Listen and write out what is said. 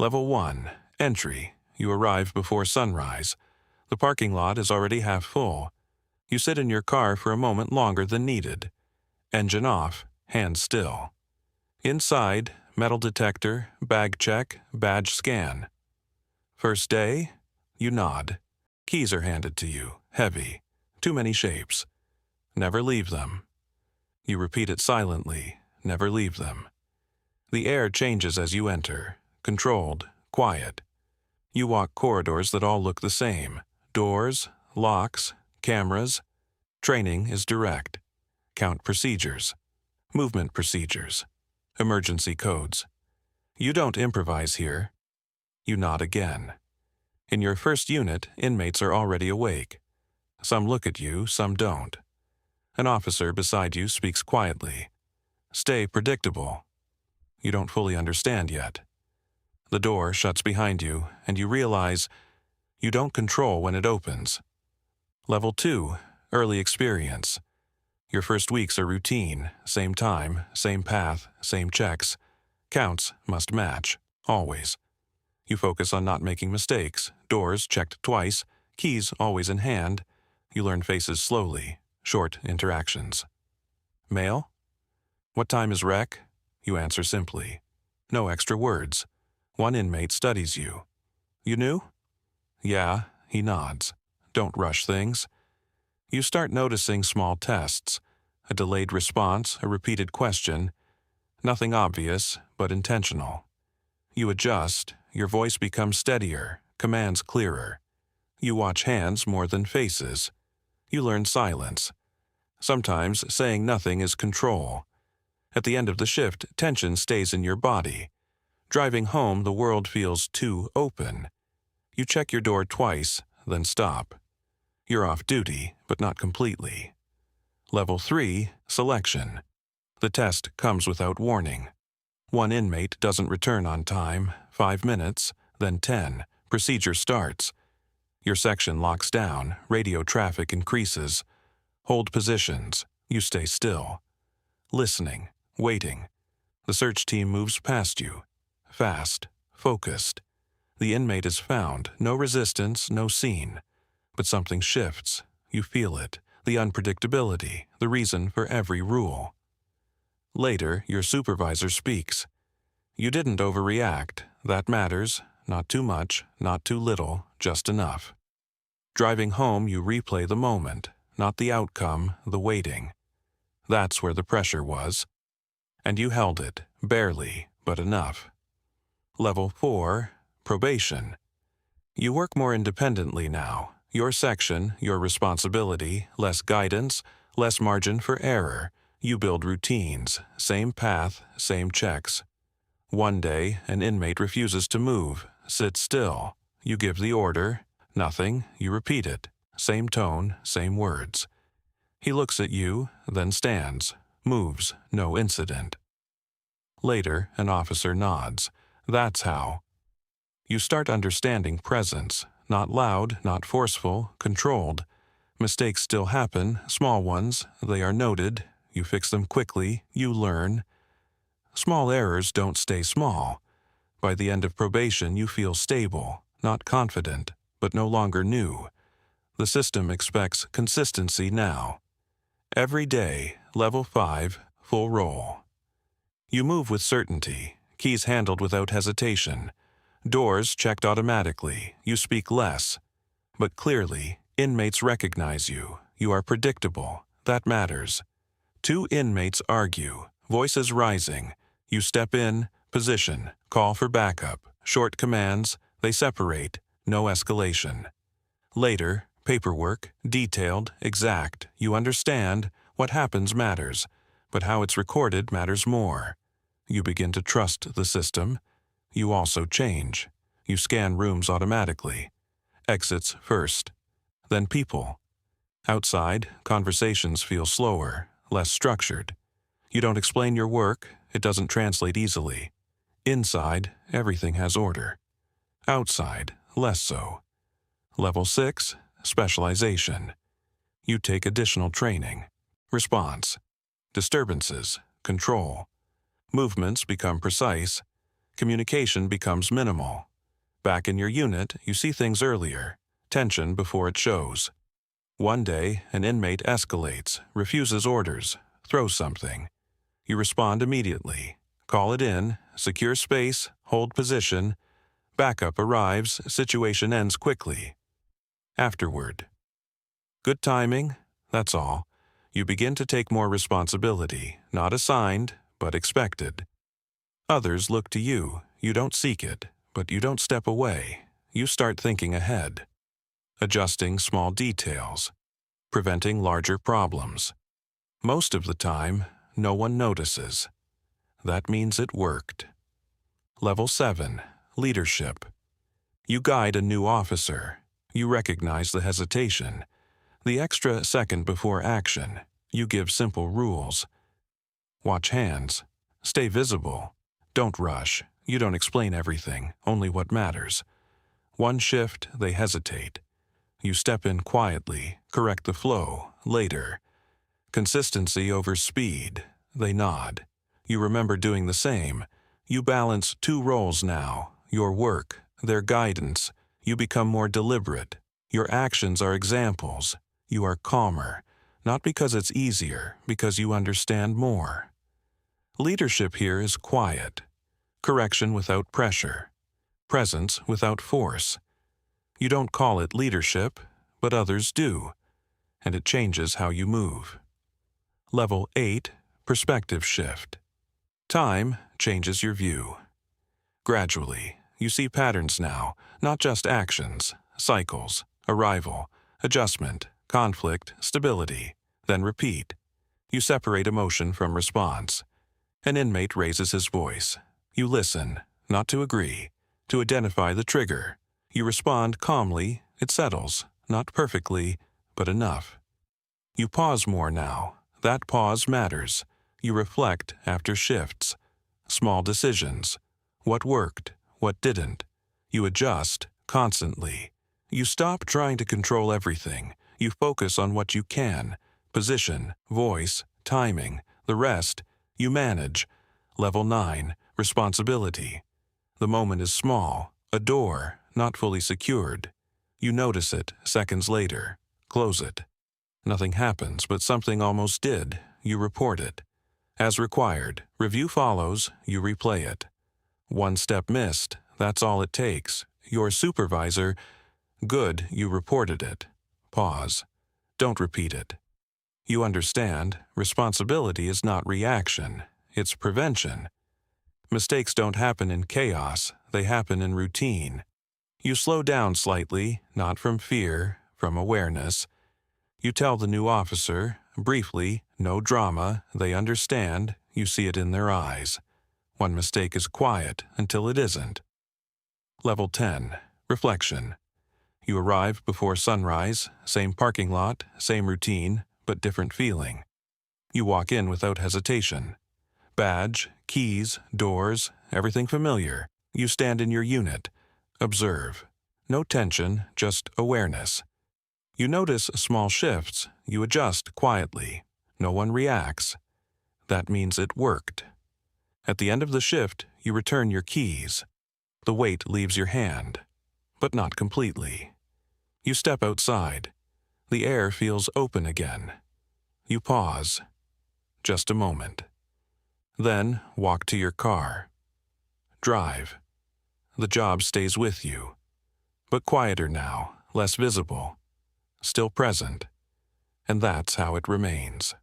Level 1. Entry. You arrive before sunrise. The parking lot is already half full. You sit in your car for a moment longer than needed. Engine off, hands still. Inside, metal detector, bag check, badge scan. First day, you nod. Keys are handed to you, heavy, too many shapes. Never leave them. You repeat it silently, never leave them. The air changes as you enter, controlled, quiet. You walk corridors that all look the same. Doors, locks, cameras. Training is direct. Count procedures. Movement procedures. Emergency codes. You don't improvise here. You nod again. In your first unit, inmates are already awake. Some look at you, some don't. An officer beside you speaks quietly. Stay predictable. You don't fully understand yet. The door shuts behind you, and you realize you don't control when it opens. Level 2. Early experience. Your first weeks are routine, same time, same path, same checks. Counts must match, always. You focus on not making mistakes, doors checked twice, keys always in hand. You learn faces slowly, short interactions. Mail? What time is rec? You answer simply. No extra words. One inmate studies you. You new? Yeah, he nods. Don't rush things. You start noticing small tests. A delayed response, a repeated question. Nothing obvious, but intentional. You adjust, your voice becomes steadier, commands clearer. You watch hands more than faces. You learn silence. Sometimes saying nothing is control. At the end of the shift, tension stays in your body. Driving home, the world feels too open. You check your door twice, then stop. You're off duty, but not completely. Level 3. Selection. The test comes without warning. One inmate doesn't return on time, 5 minutes, then 10. Procedure starts. Your section locks down, radio traffic increases. Hold positions. You stay still. Listening, waiting. The search team moves past you. Fast, focused. The inmate is found, no resistance, no scene. But something shifts. You feel it, the unpredictability, the reason for every rule. Later, your supervisor speaks. You didn't overreact. That matters. Not too much, not too little, just enough. Driving home, you replay the moment, not the outcome, the waiting. That's where the pressure was. And you held it, barely, but enough. Level 4. Probation. You work more independently now. Your section, your responsibility, less guidance, less margin for error. You build routines, same path, same checks. One day, an inmate refuses to move, sit still. You give the order, nothing, you repeat it, same tone, same words. He looks at you, then stands, moves, no incident. Later, an officer nods. That's how. You start understanding presence, not loud, not forceful, controlled. Mistakes still happen, small ones, they are noted. You fix them quickly, you learn. Small errors don't stay small. By the end of probation, you feel stable, not confident, but no longer new. The system expects consistency now. Every day, level 5, full roll. You move with certainty, keys handled without hesitation. Doors checked automatically, you speak less. But clearly, inmates recognize you. You are predictable, that matters. 2 inmates argue, voices rising. You step in, position, call for backup, short commands, they separate, no escalation. Later, paperwork, detailed, exact, you understand, what happens matters, but how it's recorded matters more. You begin to trust the system. You also change. You scan rooms automatically. Exits first, then people. Outside, conversations feel slower, less structured. You don't explain your work, it doesn't translate easily. Inside, everything has order. Outside, less so. Level 6, specialization. You take additional training. Response. Disturbances, control. Movements become precise. Communication becomes minimal. Back in your unit, you see things earlier, tension before it shows. One day, an inmate escalates, refuses orders, throws something. You respond immediately. Call it in, secure space, hold position. Backup arrives, situation ends quickly. Afterward. Good timing, that's all. You begin to take more responsibility, not assigned, but expected. Others look to you. You don't seek it, but you don't step away. You start thinking ahead. Adjusting small details. Preventing larger problems. Most of the time, no one notices. That means it worked. Level 7. Leadership. You guide a new officer. You recognize the hesitation. The extra second before action. You give simple rules. Watch hands. Stay visible. Don't rush. You don't explain everything, only what matters. One shift, they hesitate. You step in quietly, correct the flow, later. Consistency over speed. They nod. You remember doing the same. You balance two roles now, your work, their guidance. You become more deliberate. Your actions are examples. You are calmer, not because it's easier, because you understand more. Leadership here is quiet. Correction without pressure. Presence without force. You don't call it leadership, but others do, and it changes how you move. Level 8. Perspective shift. Time changes your view. Gradually, you see patterns now, not just actions, cycles, arrival, adjustment, conflict, stability, then repeat. You separate emotion from response. An inmate raises his voice. You listen, not to agree, to identify the trigger. You respond calmly, it settles, not perfectly, but enough. You pause more now. That pause matters. You reflect after shifts. Small decisions. What worked, what didn't. You adjust constantly. You stop trying to control everything. You focus on what you can. Position, voice, timing. The rest, you manage. Level 9. Responsibility. The moment is small. A door, not fully secured. You notice it seconds later. Close it. Nothing happens, but something almost did. You report it. As required, review follows, you replay it. One step missed, that's all it takes. Your supervisor, good, you reported it. Pause. Don't repeat it. You understand, responsibility is not reaction, it's prevention. Mistakes don't happen in chaos, they happen in routine. You slow down slightly, not from fear, from awareness. You tell the new officer, briefly, no drama, they understand, you see it in their eyes. One mistake is quiet until it isn't. Level 10. Reflection. You arrive before sunrise, same parking lot, same routine, but different feeling. You walk in without hesitation. Badge, keys, doors, everything familiar. You stand in your unit. Observe. No tension, just awareness. You notice small shifts. You adjust quietly. No one reacts. That means it worked. At the end of the shift, you return your keys. The weight leaves your hand, but not completely. You step outside. The air feels open again. You pause. Just a moment. Then walk to your car. Drive. The job stays with you, but quieter now, less visible, still present, and that's how it remains.